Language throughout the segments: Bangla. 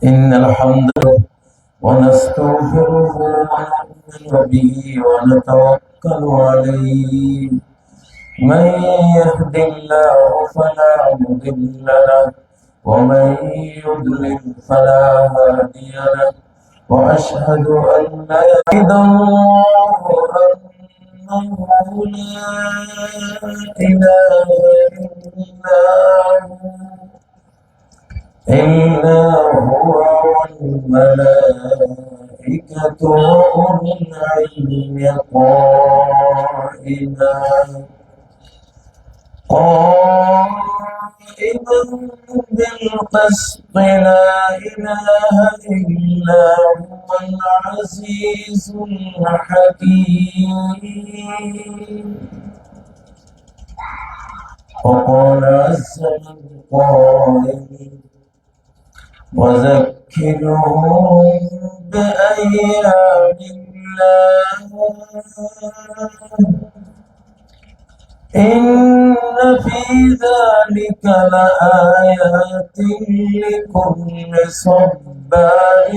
إن الحمد لله ونستغفره ونؤمن به ونتوكل عليه. من يهد الله فلا مضل له ومن يضلل فلا هادي له. وأشهد أن لا إله إلا الله أنه لا إله إلا هو والملائكة وأولو العلم قائما بالقسط لا إله إلا هو العزيز الحكيم. وقال عز من قائل وذكرهم بأيام الله إن في ذلك لآيات لكل صبار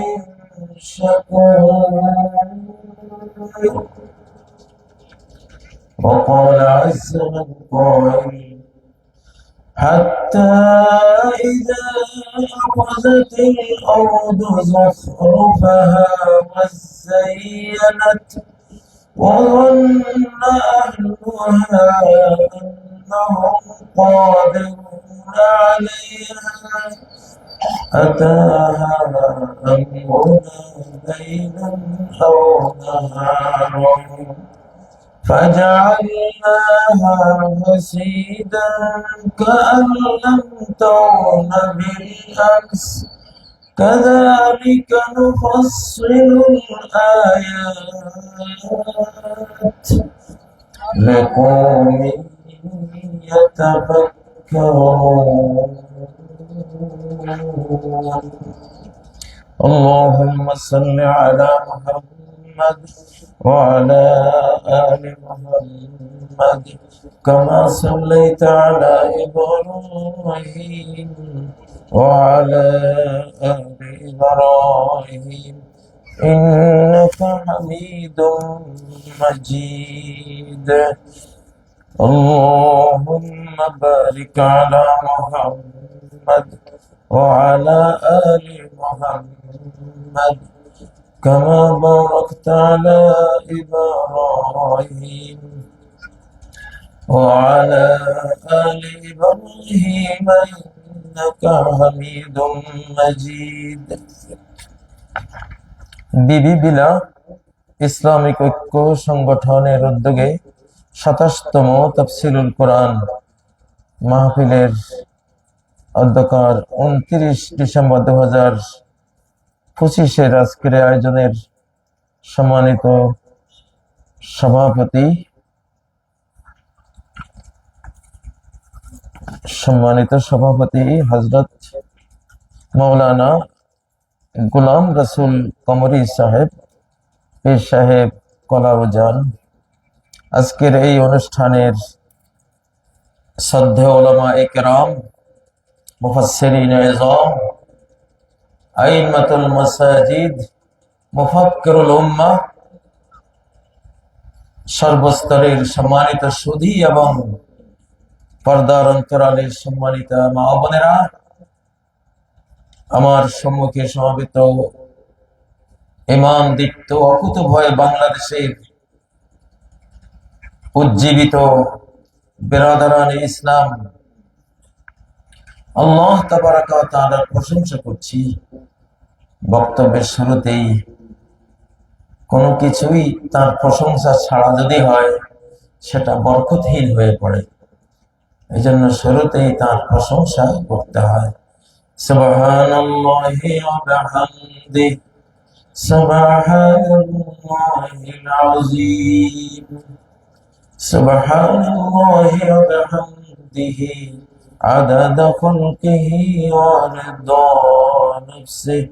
شكور. وقال عز من قائل حتى إذا أخذت الأرض زخرفها وزينت وظن أهلها أنهم قادرون عليها أتاها أمرنا ليلا أو نهارا فجعلناها حصيدا كأن لم تغن بالأمس كذلك نفصل الآيات لقوم يتفكرون. اللهم صل على محمد وعلى آل محمد كما صليت على إبراهيم وعلى آل إبراهيم إنك حميد مجيد. اللهم بارك على محمد وعلى آل محمد كما باركت على إبراهيم وعلى آل إبراهيم إنك حميد مجيد. বিবি বিলা ইসলামিক ঐক্য সংগঠনের উদ্যোগে ২৭তম তাফসীরুল কোরআন মাহফিলের অধ্যকার ২৯ ডিসেম্বর ২০২৫ আজকের আয়োজনের সম্মানিত সভাপতি হযরত মাওলানা গোলাম রসুল কমরি সাহেব, পীর সাহেব কলাউজান, আজকের এই অনুষ্ঠানের শ্রদ্ধেয় উলামায়ে কেরাম, মুফাসসিরিনে ইযম, আইম্মাতুল মাসাজিদ, মুফাক্কিরুল উম্মাহ, সর্বস্তরের সম্মানিত সুধী এবং পর্দার অন্তরালের সম্মানিত মা ও বোনেরা, আমার সম্মুখে সমবেত ইমান দীপ্ত অকুতোভয় বাংলাদেশের উজ্জীবিত বিরাদরানে ইসলাম, আল্লাহ তাবারাকা ওয়া তাআলার প্রশংসা করছি। বক্তব্যের শুরুতেই কোনো কিছুই তার প্রশংসা ছাড়া যদি হয় সেটা বরকতহীন হয়ে পড়ে, এই জন্য শুরুতেই তার প্রশংসা করতে হয়। সুবহানাল্লাহি ওয়া বিহামদিহি সুবহানাল্লাহিল আযীম সুবহানাল্লাহি ওয়া বিহামদিহি আদাদা খালকিহি ওয়া রিদা নাফসিহি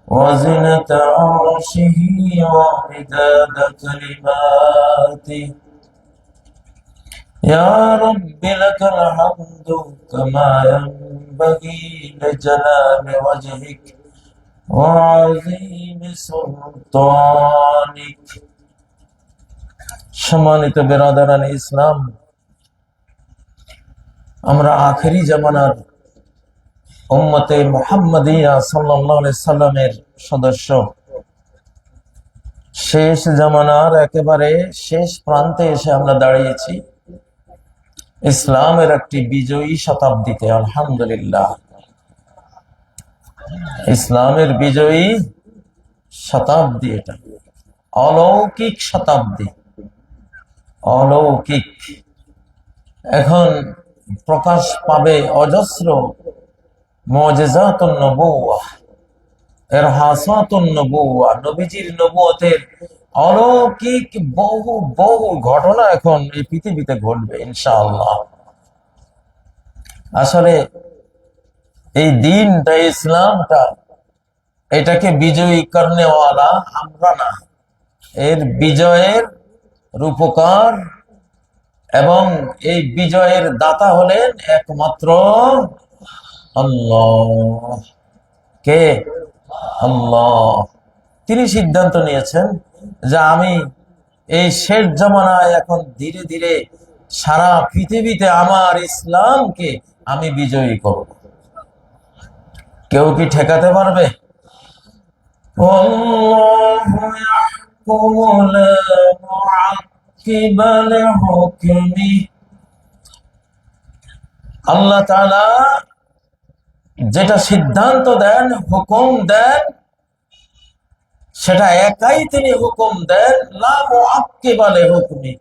ওয়া জিনাতা আরশিহি ওয়া মিদাদা কালিমাতিহি। يا رب لك الحمد كما ينبغي لجلال وجهك وعظيم سلطانك। সম্মানিত বেরাদারান ইসলাম, আমরা আখেরি জামানার উম্মতে মুহাম্মাদিয়া সাল্লাল্লাহু আলাইহি সাল্লামের সদস্য। শেষ জামানার একেবারে শেষ প্রান্তে এসে আমরা দাঁড়িয়েছি ইসলামের একটি বিজয়ী শতাব্দীতে। আলহামদুলিল্লাহ, ইসলামের বিজয়ী শতাব্দী, এটা অলৌকিক শতাব্দী, অলৌকিক। এখন প্রকাশ পাবে অজস্র মুজিজাতুন নবুওয়াহ, ইরহাসাতুন নবুওয়াহ, নবীজির নবুয়তের অলৌকিক বহু বহু ঘটনা এখন এই পৃথিবীতে ঘটবে ইনশাআল্লাহ। আসলে এই দিনটা, ইসলামটা, এটাকে বিজয়ী করনেওয়ালা আমরা না, এর বিজয়ের রূপকার এবং এই বিজয়ের দাতা হলেন একমাত্র আল্লাহ। কে? আল্লাহ। তিনি সিদ্ধান্ত নিয়েছেন যে আমি এই শেষ জামানায় এখন ধীরে ধীরে সারা পৃথিবীতে আমার ইসলামকে আমি বিজয়ী করব। কেউ কি ঠেকাতে পারবে? আল্লাহ তাআলা যেটা সিদ্ধান্ত দেন, হুকুম দেন, সেটা একাই তিনি হুকুম দেন। লা মুআক্কিবা লিহুকমি,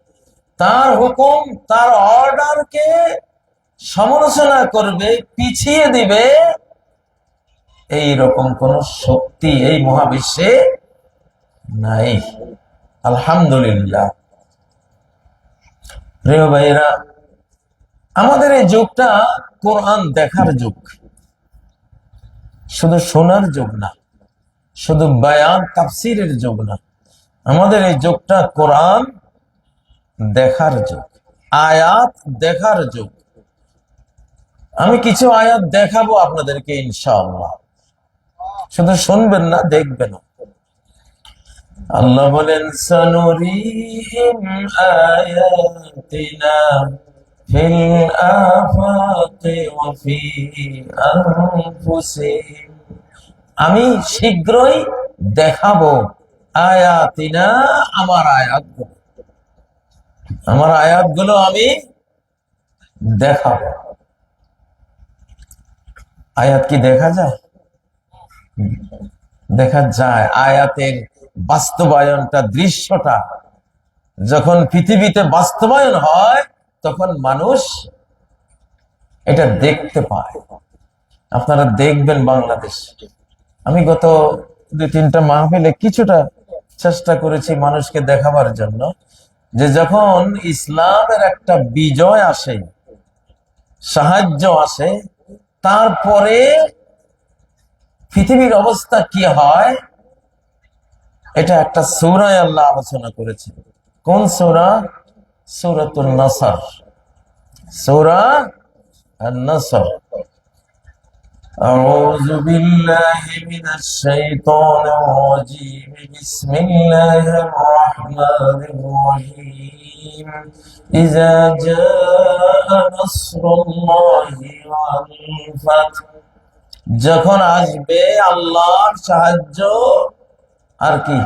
তার হুকুম, তার অর্ডারকে সমালোচনা করবে, পিছিয়ে দিবে, এই রকম কোন শক্তি এই মহাবিশ্বে নাই। আলহামদুলিল্লাহ। প্রিয় ভাইরা, আমাদের এই যুগটা কোরআন দেখার যুগ, শুধু শোনার যুগ না, শুধু বায়ান তাফসীরের যুগ না। আমাদের এই যুগটা কোরআন দেখার যুগ, আয়াত দেখার যুগ। আমি কিছু আয়াত দেখাবো আপনাদেরকে ইনশাআল্লাহ, শুধু শুনবেন না, দেখবেন। আল্লাহ বলেন, সানুরিহিম আয়াতিনা ফিল আফাকি ওয়া ফি আনফুসিহিম, আমি শীঘ্রই দেখাবো আয়াতিনা, আমার আয়াতগুলো, আমার আয়াতগুলো আমি দেখাবো। আয়াত কি দেখা যায়? দেখা যায়। আয়াতের বাস্তবায়নটা, দৃশ্যটা যখন পৃথিবীতে বাস্তবায়ন হয়, তখন মানুষ এটা দেখতে পায়। আপনারা দেখবেন বাংলাদেশ, আমি গত 2-3টা মাহফিলে কিছুটা চেষ্টা করেছি মানুষকে দেখাবার জন্য, যে যখন ইসলামের একটা বিজয় আসে, সাহায্য আসে, তারপরে পৃথিবীর অবস্থা কি হয়, এটা একটা সূরায় আল্লাহ আলোচনা করেছে। কোন সূরা? সূরাতুন নাসর, সূরা আন-নাসর। আউযু বিল্লাহি মিনাশ শাইতানির রাজীম, বিসমিল্লাহির রাহমানির রাহিম। ইযা জাআ নাসরুল্লাহি ওয়াল ফাতহ, যখন আসবে আল্লাহর সাহায্য আর কি,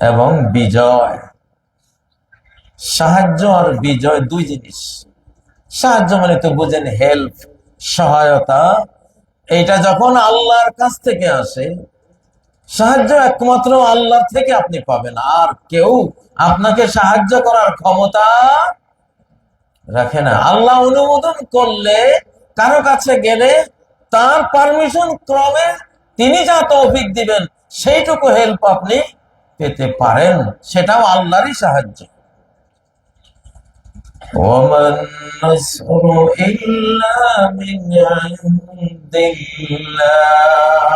এবং বিজয়। সাহায্য আর বিজয় দুই জিনিস। সাহায্য মানে তো বুঝেন হেল্প, সহায়তা। এইটা যখন আল্লাহর কাছ থেকে আসে, সাহায্য একমাত্র আল্লাহর থেকে আপনি পাবেন, আর কেউ আপনাকে সাহায্য করার ক্ষমতা রাখে না। আল্লাহ অনুমোদন করলে, কারো কাছে গেলে তার পারমিশন ক্রমে তিনি যা তৌফিক দিবেন, সেইটুকু হেল্প আপনি পেতে পারেন, সেটাও আল্লাহরই সাহায্য। ওয়ামান নাসরু ইল্লা মিন ইনদিল্লাহ,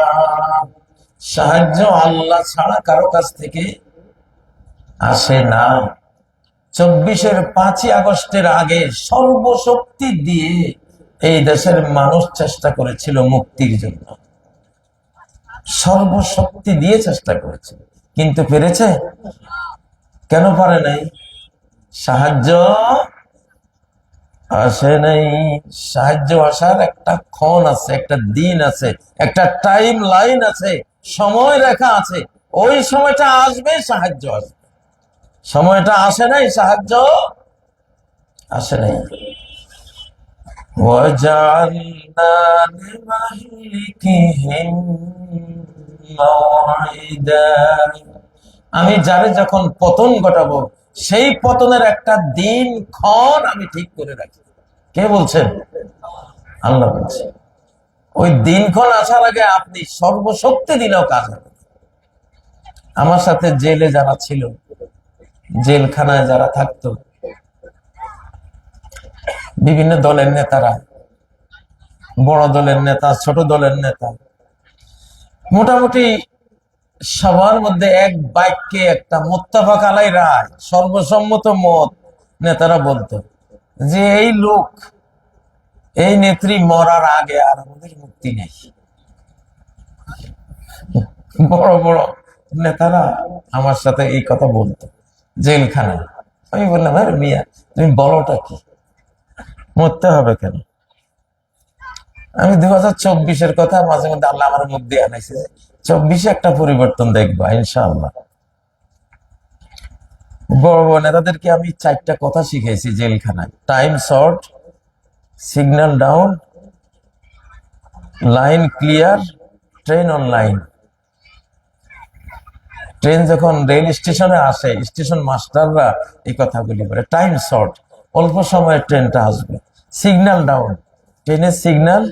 সাহায্য আল্লাহ ছাড়া কারো কাছ থেকে আসে না। 24-এর 5ই আগস্টের আগে সর্বশক্তি দিয়ে এই দেশের মানুষ চেষ্টা করেছিল মুক্তির জন্য। সর্বশক্তি দিয়ে চেষ্টা করেছে, কিন্তু পেরেছে? কেন পারে নাই? সাহায্য আসে নাই। সাহায্য আসার একটা ক্ষণ আছে, একটা দিন আছে, একটা টাইম লাইন আছে, সময় রেখা আছে। ওই সময়টা আসবে, সাহায্য আসবে। সময়টা আসে নাই, সাহায্য আসে নাই। وَجَعَلْنَا لِمَهْلِكِهِمْ موعدا। আমি যারে যখন পতন ঘটাবো, সেই পতনের একটা দিন ক্ষণ আমি ঠিক করে রাখি। কে বলছেন? আল্লাহ বলছে। ওই দিনক্ষণ আসার আগে আপনি সর্বশক্তি দিলেও কাজ হবে। আমার সাথে জেলে যারা ছিল, জেলখানায় যারা থাকতো, বিভিন্ন দলের নেতারা, বড় দলের নেতা, ছোট দলের নেতা, মোটামুটি সবার মধ্যে এক বাক্যে একটা মুত্তাফাক আলাই রায়, সর্বসম্মত মত নেতারা বলতো যে এই লোক, এই নেত্রী মরার আগে আর আমাদের মুক্তি নেই। বড় বড় নেতারা আমার সাথে এই কথা বলতো জেলখানায়। আমি বললাম, আরে মিয়া, তুমি বলোটা কি, মরতে হবে কেন? আমি 2024-এর কথা মাঝে মধ্যে আল্লাহ আমার মুখ দিয়ে আনাইছে, 24-এ একটা পরিবর্তন দেখবা ইনশাআল্লাহ। বড় বড় নেতাদেরকে আমি 4টা কথা শিখেছি জেলখানায়: time short, signal down, line clear, train on line. Train যখন রেল স্টেশনে আসে, স্টেশন মাস্টাররা এই কথাগুলি বলে। টাইম শর্ট, অল্প সময়ে ট্রেনটা আসবে। সিগন্যাল ডাউন, ট্রেনের সিগন্যাল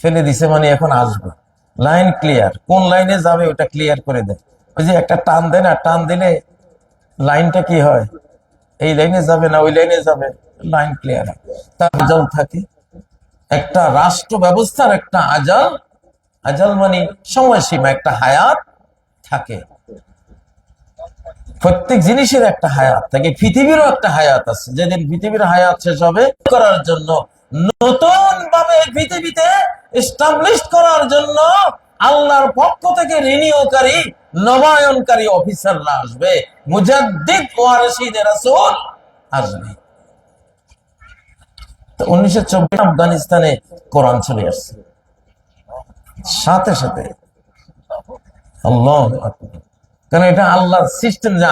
ফেলে দিছে, মানে এখন আসবে। লাইন ক্লিয়ার, কোন লাইনে যাবে ওটা ক্লিয়ার করে দেয়। ওই যে একটা টান দেয় না, টান দিলে লাইনটা কি হয়, এই লাইনে যাবে না ওই লাইনে যাবে, লাইন ক্লিয়ার। তার আজাল থাকে, একটা রাষ্ট্র ব্যবস্থার একটা আজাল, আজাল মানে সময়সীমা, একটা হায়াত থাকে। প্রত্যেক জিনিসের একটা হায়াত থাকে, পৃথিবীরও একটা হায়াত আছে। যেদিন পৃথিবীর হায়াত শেষ হবে, করার জন্য নতুন ভাবে পৃথিবীতে এস্টাবলিশ করার জন্য আল্লাহর পক্ষ থেকে রিনিউকারী, নবায়নকারী অফিসাররা আসবে, মুজাদ্দিদ ওয়ারিসিনে রাসূল আসবে। তো 1924 আফগানিস্তানে কোরআন চলে আসছে সাথে সাথে। আল্লাহু আকবার। কারণ এটা আল্লাহর সিস্টেম, যে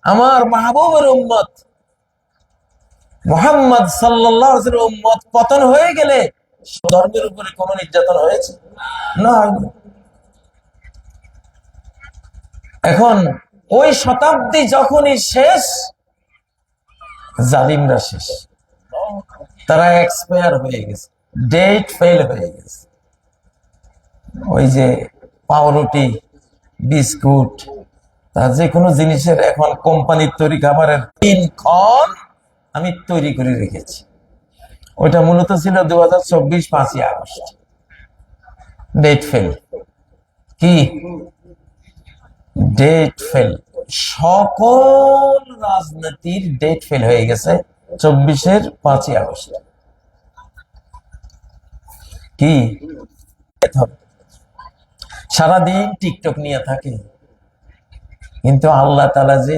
আমার মাহবুবের উম্মত মুহাম্মদ সাল্লাল্লাহু আলাইহি ওয়াসাল্লামের উম্মত পতন হয়ে গেলে ধর্মের উপরে কোন নির্যাতন হয়েছে না। এখন ওই শতাব্দী যখনই শেষ, জালিমরা শেষ, তারা এক্সপায়ার হয়ে গেছে, ডেট ফেল হয়ে গেছে। ওই যে পাউরুটি, বিস্কুট, তার যে কোনো জিনিসের এখন কোম্পানির তৈরি খাবারের দিনক্ষণ আমি তৈরি করে রেখেছি। ওইটা মূলত ছিল 2024 5ই আগস্ট। Date fail. কি ডেট ফেল? সকল রাজনীতির ডেট ফেল হয়ে গেছে 24-এর 5ই আগস্ট। কি সারাদিন টিকটক নিয়ে থাকে, কিন্তু আল্লাহ তাআলা যে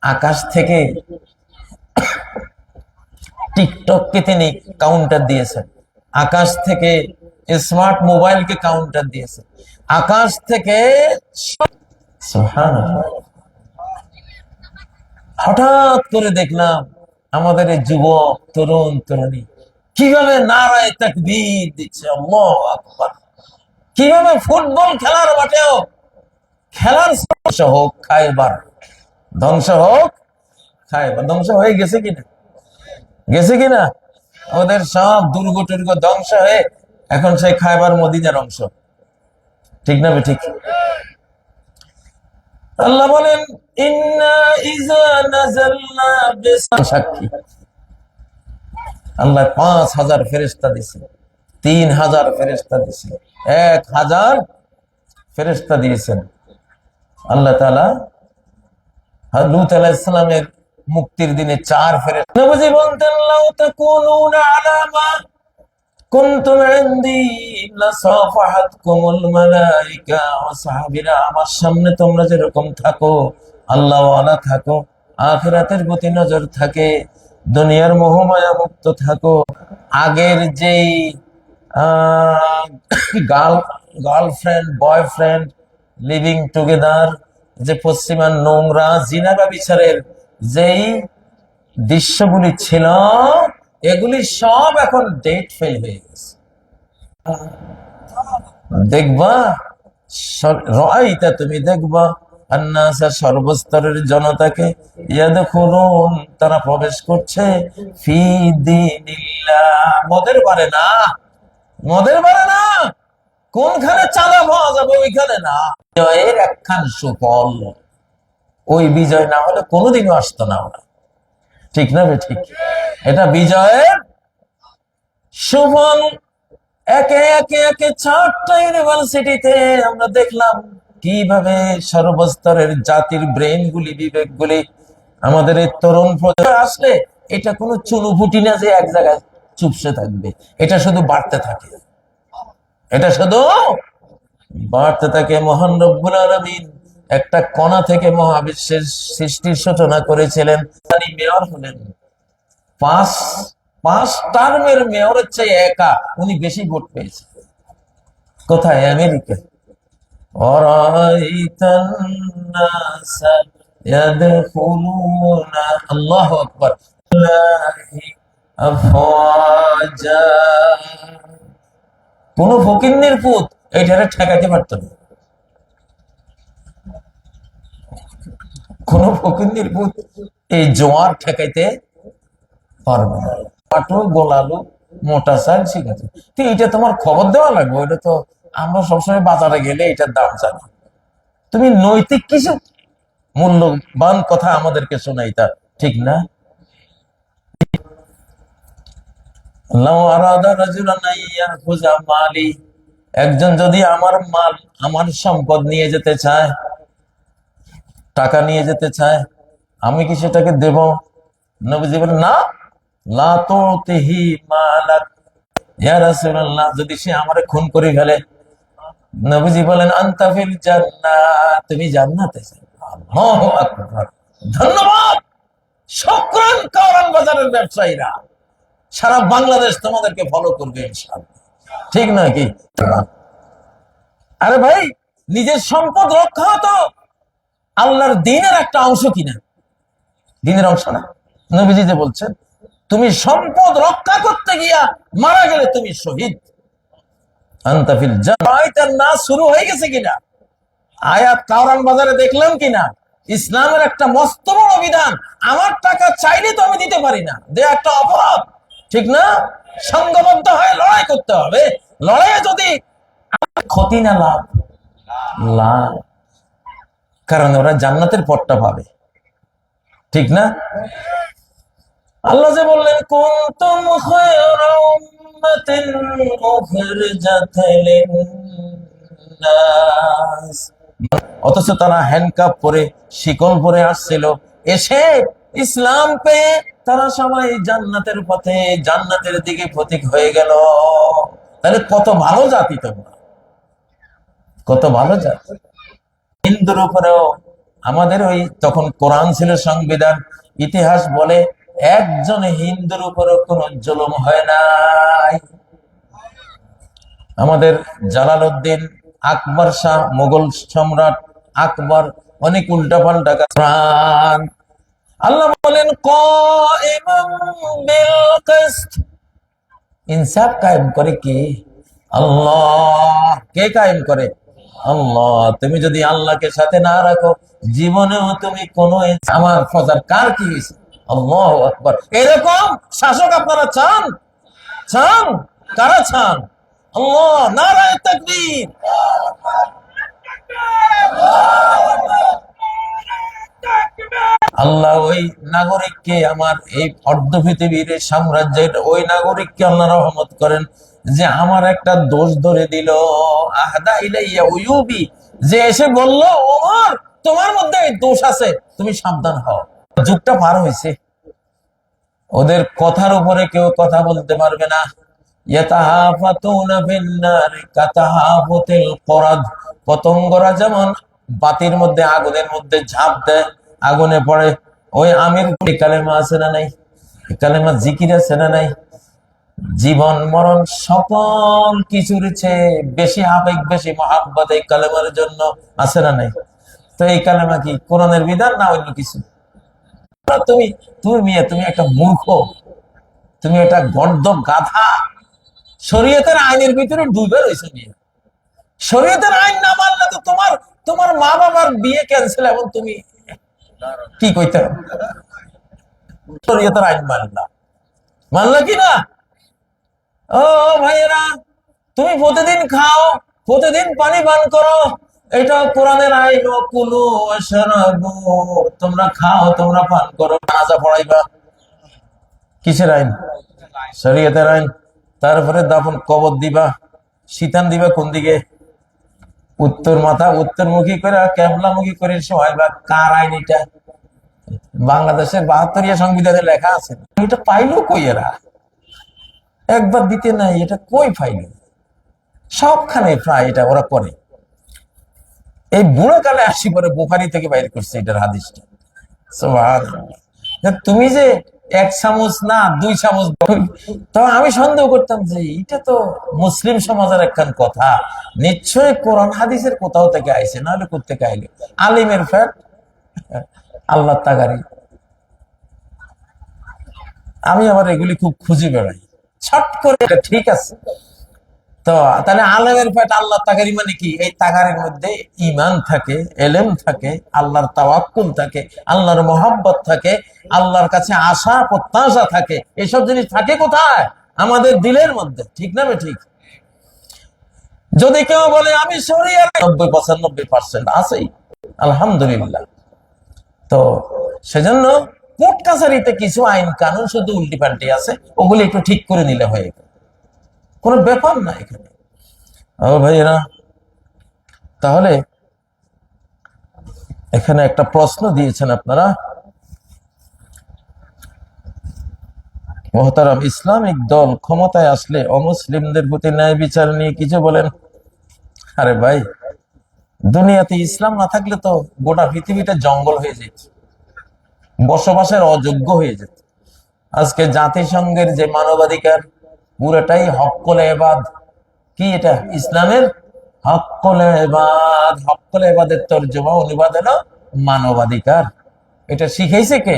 আকাশ থেকে টিকটককে তিনি কাউন্টার দিয়েছেন, আকাশ থেকে স্মার্ট মোবাইলকে কাউন্টার দিয়েছেন, আকাশ থেকে সুবহানাল্লাহ। হঠাৎ করে দেখলাম আমাদের এই যুবক, তরুণ তরুণী কিভাবে নারায়ে তাকবীর দিচ্ছে, আল্লাহু আকবার। কিভাবে ফুটবল খেলার মাঠেও খেলার ধ্বংস হোক খায়বার, ধ্বংস হোক খায়বার। ধ্বংস হয়ে গেছে কিনা? গেছে কিনা? ওদের সব দুর্গ টুর্গ ধ্বংস হয়ে এখন সেই খায়বার মদিনার অংশ। ঠিক না ঠিক? আল্লাহ বলেন, ইন্না ইযা নাযালনা বিসাক্ষী। আল্লাহ 5000 ফেরেশতা দিয়েছে, 3000 ফেরেশতা দিয়েছে, 1000 ফেরেশতা দিয়েছেন। আল্লাহ তাআলা লূত আলাইহিস সালামের মুক্তির দিনে 4 ফেরেশতা। নবী বলতেন, লাউ তাকুনুনা আলা মা কুনতুম ইনদি লাসাফাহাতকুমুল মালাইকা। সাহাবীরা, আমার সামনে তোমরা যেরকম থাকো, আল্লাহ ওয়ালা থাকো, আখিরাতের প্রতি নজর থাকে, দুনিয়ার মোহমায়া মুক্ত থাকো, আগের যেই গার্লফ্রেন্ড বয়ফ্রেন্ড লিভিং টুগেদার, যে পশ্চিমা নোংরা জিনা ব্যভিচারের যেই দৃশ্যগুলি ছিল, এগুলি সব এখন ডেট ফেল হয়ে গেছে। দেখবা রাইতা, তুমি দেখবা আন্নাসা, সর্বস্তরের জনতাকে, ইয়াদখুলুন, তারা প্রবেশ করছে, ফি দীনিল্লাহ, মদের বারে না, মদের বারে না, কোনখানে চাঁদা পাওয়া যাবে ওইখানে না, বিজয়ের একখান সুফল। ওই বিজয় না হলে কোনোদিনও আসতো না ওরা, ঠিক না ঠিক? এটা বিজয়ের সুফল। একে একে একে 4টা ইউনিভার্সিটিতে আমরা দেখলাম কিভাবে সর্বস্তরের জাতির ব্রেন গুলি, বিবেক গুলি, আমাদের এই তরুণ প্রজন্ম আসলে এটা কোনো চুনুপুটি না যে এক জায়গায় চুপসে থাকবে, এটা শুধু বাড়তে থাকে, এটা শুধু বাড়তে থাকে। মহান রব্বুল আলামিন একটা কণা থেকে মহাবিশ্বের সৃষ্টির সূচনা করেছিলেন, তিনি মেয়র হলেন। পাঁচ টার্মের মেয়রের চেয়ে একা উনি বেশি ভোট পেয়েছেন। কোথায়? আমেরিকা। আল্লাহু আকবার। কোন ফকিন্নির পুত এইটারে ঠেকাইতে পারত না, কোন ফকিন্নির পুত এই জোয়ার ঠেকাইতে পারবে না। পাটো গোলালু মোটা চাল ঠিক আছে, তো এটা তোমার খবর দেওয়া লাগবে, ওইটা তো আমরা সবসময় বাজারে গেলে এটার দাম জানি। তুমি নৈতিক কিছু মূল্যবান কথা আমাদেরকে শোনাইতা, ঠিক না? একজন যদি আমার মাল, আমার সম্পদ নিয়ে যেতে চায়, টাকা নিয়ে যেতে চায়, আমি কি সেটাকে দেব? নবীজি বলেন না, লা তুতিহি মালাক। ইয়া রাসূলুল্লাহ, যদি সে আমারে খুন করে ফেলে, নবীজি বলেন আনতা ফিল জান্নাহ, তুমি জান্নাতে যাবে। আল্লাহু আকবার, ধন্যবাদ। শুকরান কারণ বাজারের ব্যবসায়ীরা, সারা বাংলাদেশ তোমাদেরকে ফলো করবে ইনশাআল্লাহ, ঠিক নয় কি? আরে ভাই, নিজের সম্পদ রক্ষা তো আল্লাহর দ্বীনের একটা অংশ কিনা, দ্বীনের অংশ না? নবীজি যে বলছেন তুমি সম্পদ রক্ষা করতে গিয়া মারা গেলে তুমি শহীদ। আনতাফিল জান্নাহ না শুরু হয়ে গেছে কিনা, আয়াত কাওরান বাজারে দেখলাম কিনা? ইসলামের একটা মস্ত বড় বিধান, আমার টাকা চাইলে তো আমি দিতে পারি না, দেয়া একটা অপরাধ, ঠিক না? সংঘবদ্ধ হয়ে লড়াই করতে হবে। লড়াইয়ে যদি ক্ষতি না লাভ, লাভ, কারণ ওরা জান্নাতের পথটা পাবে, ঠিক না? আল্লাহ যে বললেন কুনতুম খায়রা উম্মাতিন উখরিজাত লিন-নাস, অথচ তারা হ্যান্ডকাপ পরে, শিকল পরে আসছিল, এসে ইসলাম পেয়ে তারা সবাই জান্নাতের পথে, জান্নাতের দিকে পথিক হয়ে গেল। তাহলে কত ভালো জাতি তোমরা, কত ভালো জাতি। হিন্দুর উপরেও আমাদের ওই তখন কোরআন ছিল সংবিধান, ইতিহাস বলে একজন হিন্দুর উপরেও কোন জুলুম হয় নাই। আমাদের জালালউদ্দিন আকবর শাহ, মুঘল সম্রাট আকবর, অনেক উল্টা পাল্টা প্রাণ। আল্লাহ বলেন কাইমান বিল কিসত, ইনসাফ কায়েম করে কে? আল্লাহ। কে কায়েম করে? আল্লাহ। তুমি যদি আল্লাহকে সাথে না রাখো, জীবনেও তুমি কোনো আমার ফজার কার কি হয়েছে? আল্লাহু আকবার। এরকম শাসক আপনারা চান? চান? কারা চান? আল্লাহ, নারায়ে তাকবীর। আল্লাহ ওই নাগরিককে, আমার এই অর্ধ পৃথিবীর সাম্রাজ্যের ওই নাগরিককে আল্লাহ রহমত করেন, যে আমার একটা দোষ ধরে দিল, আহদা ইলাইয়া উয়ুবি, যে এসে বলল ওমর তোমার মধ্যে এই দোষ আছে, তুমি সাবধান হও। যুগটা পার হয়েছে, ওদের কথার উপরে কেউ কথা বলতে পারবে না, ইয়াতাহাফাতুনা ফিন-নারি কাতাহাফুতিল করাদ, পতঙ্গরা যেমন বাতির মধ্যে আগুনের মধ্যে ঝাঁপ দেয়, আগুনে পড়ে, ওই আমির কালেমা আছে না নাই? কালেমা জিকির আছে না নাই? জীবন মরণ সকল কিছুর চেয়ে বেশি আবেগ, বেশি মহাব্বত এই কালেমার জন্য আছে না নাই? তো এই কালেমা কি কোরআনের বিধান না অন্য কিছু? তুমি তুমি মেয়ে, তুমি একটা মূর্খ, তুমি একটা গর্দ গাধা, শরীয়তের আইনের ভিতরে ডুবে রয়েছে নিয়ে। শরীয়তের আইন না মানলে তো তোমার তোমার মা বাবার বিয়ে ক্যান্সেল, এবং তুমি কি কইতে হবে? শরীয়তের আইন মানলা, মানলা কি না? ও ভাইয়েরা, তুমি প্রতিদিন খাও, প্রতিদিন পানি পান করো, এটা কোরআনের আইন। ও কুলু ওয়াশরাবু, তোমরা খাও, তোমরা পান করো। নামাজ পড়াইবা, কিসের আইন? শরীয়তের আইন। তারপরে দাফন কবর দিবা, শীতান দিবা কোন দিকে? উত্তর, মাথা উত্তরমুখী করে কেবলামুখী করে শোয়াইবা। কার আইন এটা? বাংলাদেশের 72 সংবিধানে লেখা আছে। এটা পাইলো কই এরা? একবার দিতে নাই, এটা কই পাইলো? সবখানে প্রায় এটা ওরা করে। এই বুড়ো কালে আসি পরে বুখারি থেকে বাইর করছে এটার হাদিসটা। সুবহানাল্লাহ। তুমি যে 1 চামচ না 2 চামচ, তো আমি সন্দেহ করতাম যে এটা তো মুসলিম সমাজের একখান কথা, নিশ্চয় কোরআন হাদিসের কোথাও থেকে আইছে, নাহলে কোত্থেকে আইলে? আলিমের ফ্যাট, আল্লাহ তাগারি। আমি আবার এগুলি খুব খুঁজে বেড়াই, ছট করে এটা ঠিক আছে। তো তাহলে আলেমের ফ্যাট আল্লাহ তাগারি মানে কি? এই তাগারের মধ্যে ঈমান থাকে, এলেম থাকে, আল্লাহর তাওয়াক্কুল থাকে, আল্লাহর মহব্বত থাকে, আল্লাহর কাছে আশা প্রত্যাশা থাকে। এইসব জিনিস থাকে কোথায়? আমাদের দিলের মধ্যে, ঠিক না ঠিক? যদি কেউ বলে আমি শরিয়ার 90-95% আছেই, আলহামদুলিল্লাহ। তো সেজন্য কোর্ট কাছারিতে কিছু আইন কানুন শুধু উল্টি পাল্টি আছে, ওগুলি একটু ঠিক করে নিলে হয়ে গেল, কোনো ব্যাপার না এখানে। ও ভাইয়েরা, তাহলে এখানে একটা প্রশ্ন দিয়েছেন আপনারা, মোহতারাম, ইসলামিক দল ক্ষমতায় আসলে অমুসলিমদের প্রতি ন্যায় বিচার নিয়ে কিছু বলেন। আরে ভাই, দুনিয়াতে ইসলাম না থাকলে তো গোটা পৃথিবীটা জঙ্গল হয়ে যেত, বসবাসের অযোগ্য হয়ে যেত। আজকে জাতিসংঘের যে মানবাধিকার, পুরোটাই হক্কুল ইবাদ। কি এটা? ইসলামের হক্কুল ইবাদ। হক্কুল ইবাদের তরজমা অনুবাদ হলো মানবাধিকার। এটা শিখাইছে কে?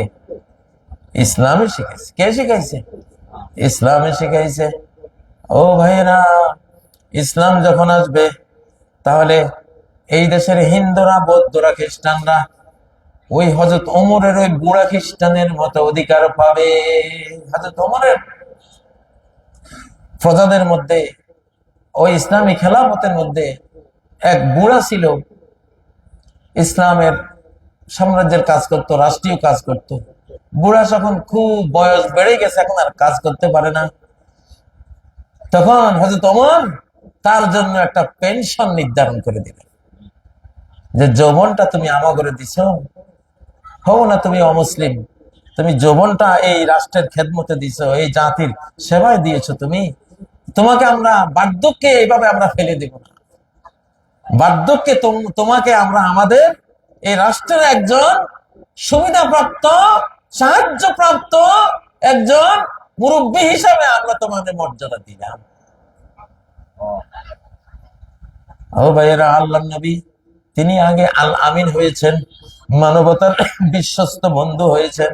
ইসলামে শিখাইছে। কে শিখাইছে? ইসলামে শিখাইছে। ও ভাইরা, ইসলাম যখন আসবে, তাহলে এই দেশের হিন্দুরা, বৌদ্ধরা, খ্রিস্টানরা ওই হযরত ওমরের ওই বুড়া খ্রিস্টানের মতো অধিকার পাবে। হযরত ওমরের প্রজাদের মধ্যে, ওই ইসলামী খেলাফতের মধ্যে এক বুড়া ছিল, ইসলামের সাম্রাজ্যের কাজ করত, রাষ্ট্রীয় কাজ করত। বুড়া যখন খুব বয়স বেড়ে গেছে, এখন আর কাজ করতে পারে না, তখন হযরত ওমর তার জন্য একটা পেনশন নির্ধারণ করে দিলেন, যে যৌবনটা তুমি আমাগরে দিছ, হও না তুমি অমুসলিম, তুমি যৌবনটা এই রাষ্ট্রের খেদমতে দিছ, এই জাতির সেবায় দিয়েছো তুমি, তোমাকে আমরা বার্ধক্যে এইভাবে আমরা ফেলে দেব না। বার্ধক্যে তোমাকে আমরা আমাদের এই রাষ্ট্রের একজন সুবিধাপ্রাপ্ত, সাহায্যপ্রাপ্ত একজন মুরব্বী হিসাবে আমরা তোমাদের মর্যাদা দিলাম। ও ভাইয়েরা, আল্লাহ নবী তিনি আগে আল আমিন হয়েছেন, মানবতার বিশ্বস্ত বন্ধু হয়েছেন।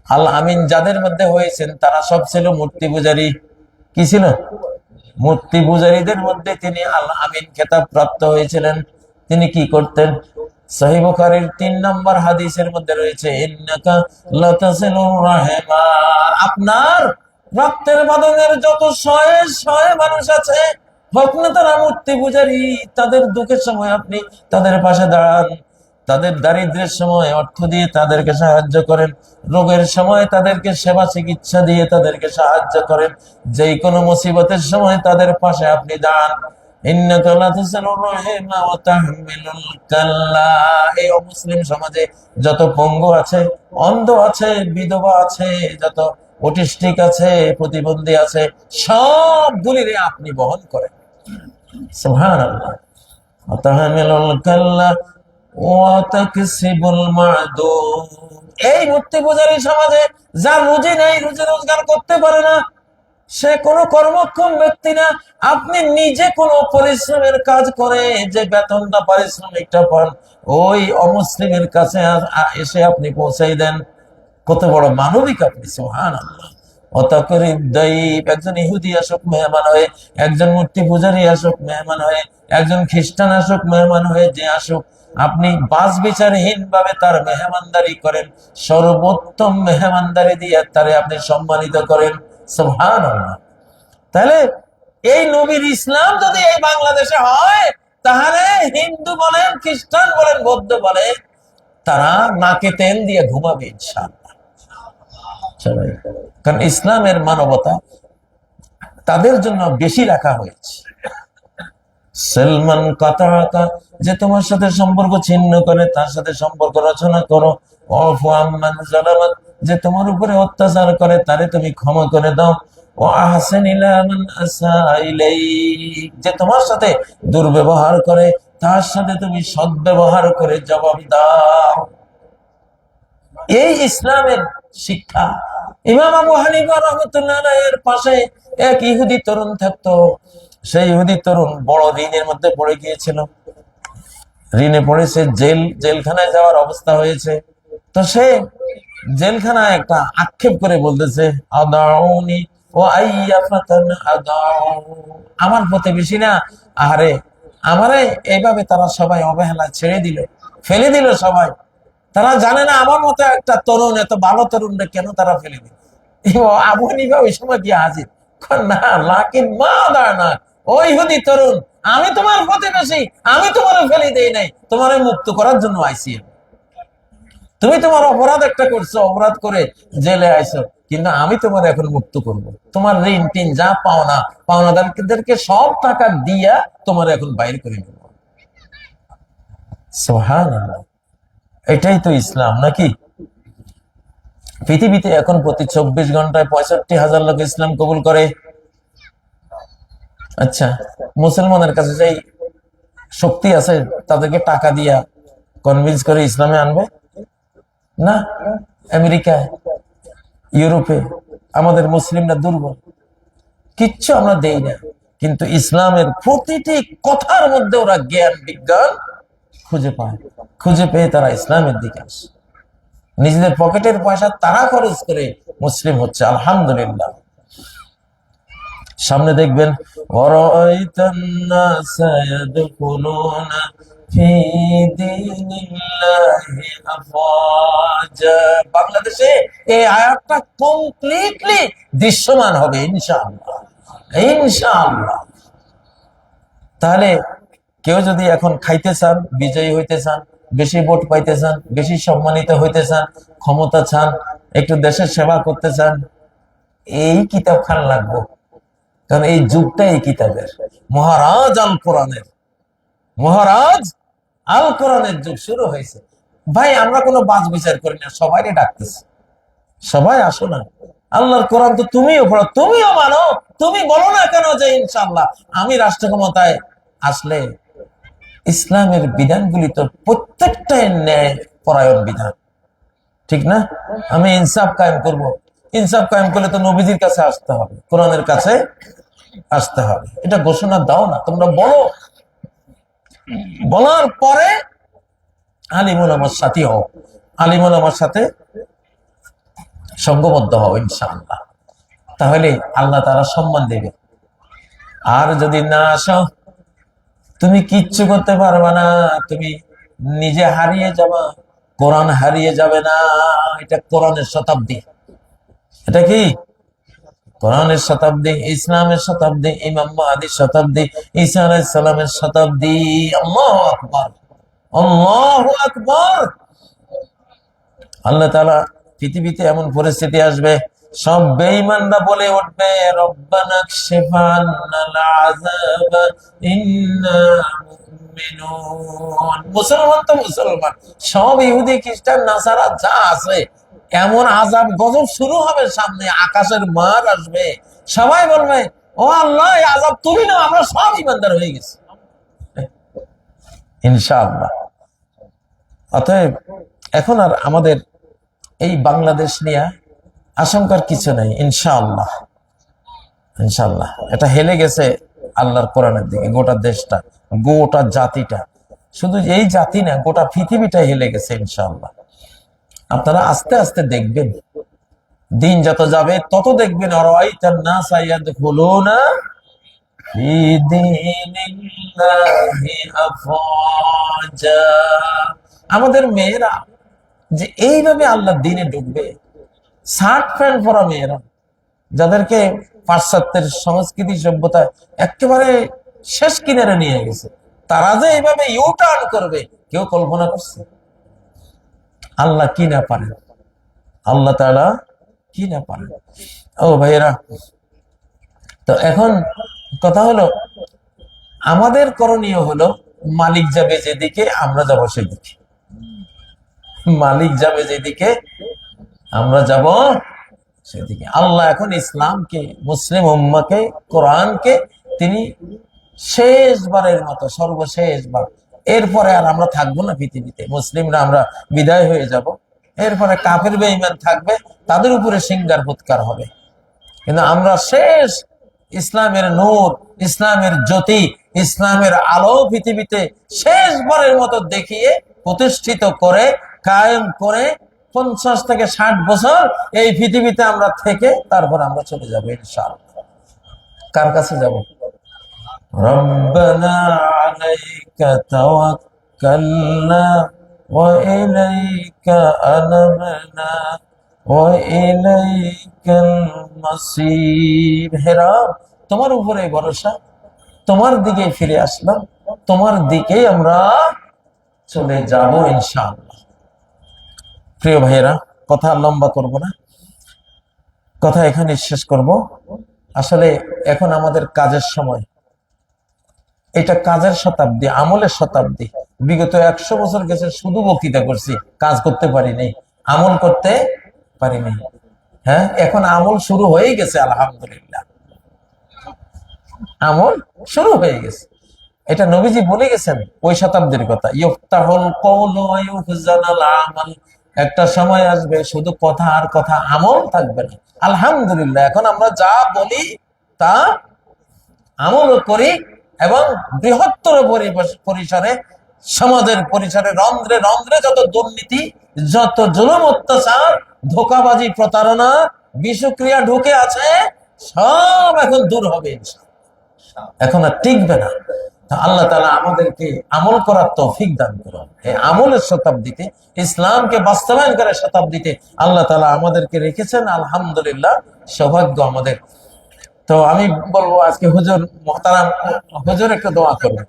আল আমিন যাদের মধ্যে হয়েছেন তারা সব ছিল মূর্তি পূজারী। কি ছিল? মূর্তি পূজারীদের মধ্যে তিনি আল আমিন খেতাব প্রাপ্ত হয়েছিলেন। তিনি কি করতেন? সহিহ বুখারীর 3 নম্বর হাদিসের মধ্যে রয়েছে, ইন্নাকা লাতাসিলুর রাহিমা, আপনার রক্তের বাঁধনের যত শয়ে শয়ে মানুষ আছে, হোক না তারা মূর্তি পূজারী, তাদের দুঃখের সময় আপনি তাদের পাশে দাঁড়ান, তাদের দারিদ্র্যের সময় অর্থ দিয়ে তাদেরকে সাহায্য করেন, রোগের সময় তাদেরকে সেবা চিকিৎসা দিয়ে তাদেরকে সাহায্য করেন, যে কোনো মুসিবতের সময় তাদের পাশে আপনি দাঁড়ান। এই অমুসলিম সমাজে যত পঙ্গু আছে, অন্ধ আছে, বিধবা আছে, যত অটিস্টিক আছে, প্রতিবন্ধী আছে, সবগুলিরে আপনি বহন করেন। সুবহানাল্লাহ। ওয়াতাহমিলুল কাল্লা ওয়া তাকসিবুল মা'দুম। এই মূর্তি পূজারী সমাজে যার রুজি নেই, রুজি রোজগার করতে পারে না, সে কোনো কর্মক্ষম ব্যক্তি না। আপনি নিজে কোনো পরিশ্রমের কাজ করে যে বেতনটা, পারিশ্রমিকটা পান, ওই অমুসলিমের কাছে এসে আপনি পৌঁছাই দেন। কত বড় মানবিক আপনি! সুবহানাল্লাহ। একজন ইহুদি আসুক মেহমান হয়ে, একজন মূর্তি পূজারী আসুক মেহমান হয়ে, একজন খ্রিস্টান আসুক মেহমান হয়ে, যে আসুক, আপনি বাস বিচারহীন ভাবে তার মেহমানদারি করেন, সর্বোত্তম মেহমানদারি দিয়ে তারে আপনি সম্মানিত করেন। সুবহানাল্লাহ। তাহলে এই নবীর ইসলাম যদি এই বাংলাদেশে হয়, তাহলে হিন্দু বলেন, খ্রিস্টান বলেন, বৌদ্ধ বলেন, তারা নাকে তেল দিয়ে ঘুমাবে ইনশাআল্লাহ। কারণ ইসলামের মানবতা তাদের জন্য বেশি রাখা হয়েছে। সলমান কাতারাকা, যে তোমার সাথে সম্পর্ক ছিন্ন করে তার সাথে সম্পর্ক রচনা করো। ওয়াফু আম্মান যালামাত, যে তোমার উপরে অত্যাচার করে তারে তুমি ক্ষমা করে দাও। ওয়া আহসিন ইলা মান আসা ইলাইক, যে তোমার সাথে দুর্ব্যবহার করে তার সাথে তুমি সদ্ব্যবহার করে জবাব দাও। এই ইসলামের শিক্ষা। ইমাম আবু হানিফা রাহমাতুল্লাহ আলাইহির পাশে এক ইহুদি তরুণ থাকতো। সেই ইহুদি তরুণ বড় ঋণের মধ্যে পড়ে গিয়েছিল, ঋণে পড়েছে, জেলখানায় যাওয়ার অবস্থা হয়েছে। তো সে জেলখানায় একটা আক্ষেপ করে বলতেছে, আদাউনি ও আইয়া ফাতান আদাউ, আমার প্রতিবেশী না, আহারে আমারে এইভাবে তারা সবাই অবহেলা ছেড়ে দিল, ফেলে দিল সবাই। তারা জানে না আমার মতো একটা তরুণ, এত ভালো তরুণরা কেন তারা ফেলে দিল। আবু হানিফা ওই সময় গিয়ে হাজির, না লাকিন মা দানা, ওই ইহুদি তরুণ, আমি তোমার প্রতিবেশী, আমি তোমার ফেলে দেই নাই, তোমার মুক্ত করার জন্য আইসি। তুমি তোমার অপরাধ একটা করছো, অপরাধ করে জেলে আইছো, কিন্তু আমি তোমার এখন মুক্ত করব। তোমার ঋণ টিন যা পাওনা, পাওনাদারদেরকে সব টাকা দিয়া তোমার এখন বাইর করে নেব। সুবহানাল্লাহ। এটাই তো ইসলাম নাকি? পৃথিবীতে এখন প্রতি 24 ঘন্টায় 65,000 লোক ইসলাম কবুল করে। আচ্ছা, মুসলমানের কাছে যেই শক্তি আছে তাদেরকে টাকা দিয়া কনভিন্স করে ইসলামে আনবে না? আমেরিকায়, ইউরোপে আমাদের মুসলিমরা দুর্বল, কিচ্ছু আমরা দেই না, কিন্তু ইসলামের প্রতিটি কথার মধ্যে ওরা জ্ঞান বিজ্ঞান খুঁজে পায়। খুঁজে পেয়ে তারা ইসলামের দিকে আসে। নিজেদের পকেটের পয়সা তারা খরচ করে মুসলিম হচ্ছে, আলহামদুলিল্লাহ। সামনে দেখবেন বাংলাদেশে এই আয়াতটা কমপ্লিটলি দৃশ্যমান হবে ইনশাআল্লাহ, ইনশাআল্লাহ। তাহলে কেউ যদি এখন খাইতে চান, বিজয়ী হইতে চান, বেশি ভোট পাইতে চান, বেশি সম্মানিত হইতে চান, ক্ষমতা চান, একটু দেশের সেবা করতে চান, এই কিতাব খান লাগবো। কারণ এই যুগটা এই কিতাবের, মহারাজ আল কোরআনের, মহারাজ আল কোরআনের যুগ শুরু হয়েছে। ভাই আমরা কোনো বাজ বিচার করি না, সবাই ডাকতেছে, সবাই আসো না, আল্লাহর কোরআন তো তুমিও পড়ো, তুমিও মানো, তুমি বলো না কেন যে ইনশাআল্লাহ আমি রাষ্ট্র ক্ষমতায় আসলে ইসলামের বিধানগুলি তো প্রত্যেকটাই ন্যায় পরায়ণ বিধান, ঠিক না? আমি ইনসাফ কায়েম করব। ইনসাফ কায়েম করলে তো নবীজির কাছে আসতে হবে, কোরআনের কাছে আসতে হবে। এটা ঘোষণা দাও না, তোমরা বলো, বলার পরে আলিমুল আমার সাথী হও, আলিমুল আমার সাথে সঙ্গবদ্ধ হও ইনশাআল্লাহ, তাহলে আল্লাহ তাআলা সম্মান দেবে। আর যদি না আসো, তুমি কিচ্ছু করতে পারবে না, তুমি নিজে হারিয়ে যাবা, কোরআন হারিয়ে যাবে না। এটা কোরআনের শতাব্দী। এটা কি কোরআনের শতাব্দী, ইসলামের শতাব্দী, ইমাম মাহদীর শতাব্দী, ঈসা আলাইহিস সালামের শতাব্দী। আল্লাহু আকবার, আল্লাহু আকবার। আল্লাহ তাআলা পৃথিবীতে এমন পরিস্থিতি আসবে, সব বেঈমানরা বলে উঠবে, রব্বানা কশিফ আন্নাল আযাব ইন্না মুমিনুন। মুসলমান তো মুসলমান, সব ইহুদি খ্রিস্টান নাসারা যা আছে এমন আযাব গজব শুরু হবে সামনে, আকাশের মার আসবে, সবাই বলবে ও আল্লাহ এই আযাব তুলি না, আমরা সব ইমানদার হয়ে গেছি ইনশাআল্লাহ। অতএব এখন আর আমাদের এই বাংলাদেশ নিয়ে আশঙ্কার কিছু নাই ইনশাআল্লাহ। ইনশাআল্লাহ এটা হেলে গেছে আল্লাহর কোরআনের দিকে, গোটা দেশটা, গোটা জাতিটা, শুধু এই জাতি না গোটা পৃথিবীটা হেলে গেছে ইনশাআল্লাহ। আপনারা আস্তে আস্তে দেখবেন, দিন যত যাবে তত দেখবেন আমাদের মেয়েরা যে এইভাবে আল্লাহর দিনে ঢুকবে, শার্ট প্যান্ট পরা মেয়েরা, যাদেরকে পাশ্চাত্যের সংস্কৃতি সভ্যতা একেবারে শেষ কিনারে নিয়ে গেছে, তারা যে এইভাবে ইউটার্ন করবে কেউ কল্পনা করছে? আল্লাহ কি না পারেন, আল্লাহ তাআলা কি না পারেন। ও ভাইয়েরা, তো এখন কথা হলো আমাদের করণীয় হলো মালিক যাবে যেদিকে আমরা যাব সেদিকে, মালিক যাবে যেদিকে আমরা যাব সেদিকে। আল্লাহ এখন ইসলামকে, মুসলিম উম্মাহকে, কোরআনকে তিনি শেষবারের মতো, সর্বশেষবার, এরপরে আর আমরা থাকবো না পৃথিবীতে, মুসলিমরা আমরা বিদায় হয়ে যাব, এরপরে কাফের বেঈমান থাকবে, তাদের উপরে সিঙ্গার ফুৎকার হবে, কিন্তু আমরা শেষ ইসলামের নূর, ইসলামের জ্যোতি, ইসলামের আলো পৃথিবীতে শেষবারের মতো দেখিয়ে প্রতিষ্ঠিত করে কায়েম করে 50 থেকে 60 বছর এই পৃথিবীতে আমরা থেকে তারপর আমরা চলে যাবো ইনশাআল্লাহ। কার কাছে যাব? রব্বানা আলাইকা তাওয়াক্কালনা ওয়া ইলাইকা আনাবনা ওয়া ইলাইকাল মাসির। হে রব, তোমার উপরে ভরসা, তোমার দিকে ফিরে আসলাম, তোমার দিকেই আমরা চলে যাব ইনশাআল্লাহ। প্রিয় ভাইয়েরা, কথা লম্বা করব না, কথা এখানে শেষ করব। আসলে এখন আমাদের কাজের সময়, এটা কাজের শতাব্দী, আমলের শতাব্দী। বিগত 100 বছর গেছে শুধু বক্তৃতা করছি, কাজ করতে পারিনি, আমল করতে পারিনি। হ্যাঁ, এখন আমল শুরু হয়ে গেছে আলহামদুলিল্লাহ, আমল শুরু হয়ে গেছে। এটা নবীজি বলে গেছেন ওই শতাব্দীর কথা, ইফতাহুল কওলু ওয়া ইউহজানাল আমাল। একটা সময় আসবে শুধু কথা আর কথা, আমল থাকবে না। আলহামদুলিল্লাহ এখন আমরা যা বলি তা আমল করি, এবং বৃহত্তর পরিসরে, সমাজের পরিসরে, রন্ধ্রে রন্ধ্রে যত দুর্নীতি, যত জুলুম, অত্যাচার, ধোঁকাবাজি, প্রতারণা, বিষক্রিয়া ঢুকে আছে, সব এখন দূর হবে এখন আর টিকবে না। আল্লাহ তাআলা আমাদেরকে আমল করার তৌফিক দান করুন। এই আমলের শতাব্দীতে, ইসলামকে বাস্তবায়ন করার শতাব্দীতে আল্লাহ তাআলা আমাদেরকে রেখেছেন, আলহামদুলিল্লাহ, সৌভাগ্য আমাদের। তো আমি বলবো আজকে হুজুর মুহতারাম, হুজুর একটু দোয়া করবেন।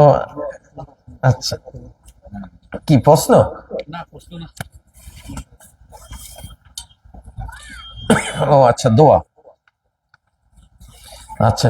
ও আচ্ছা, কি প্রশ্ন? ও আচ্ছা, দোয়া। আচ্ছা।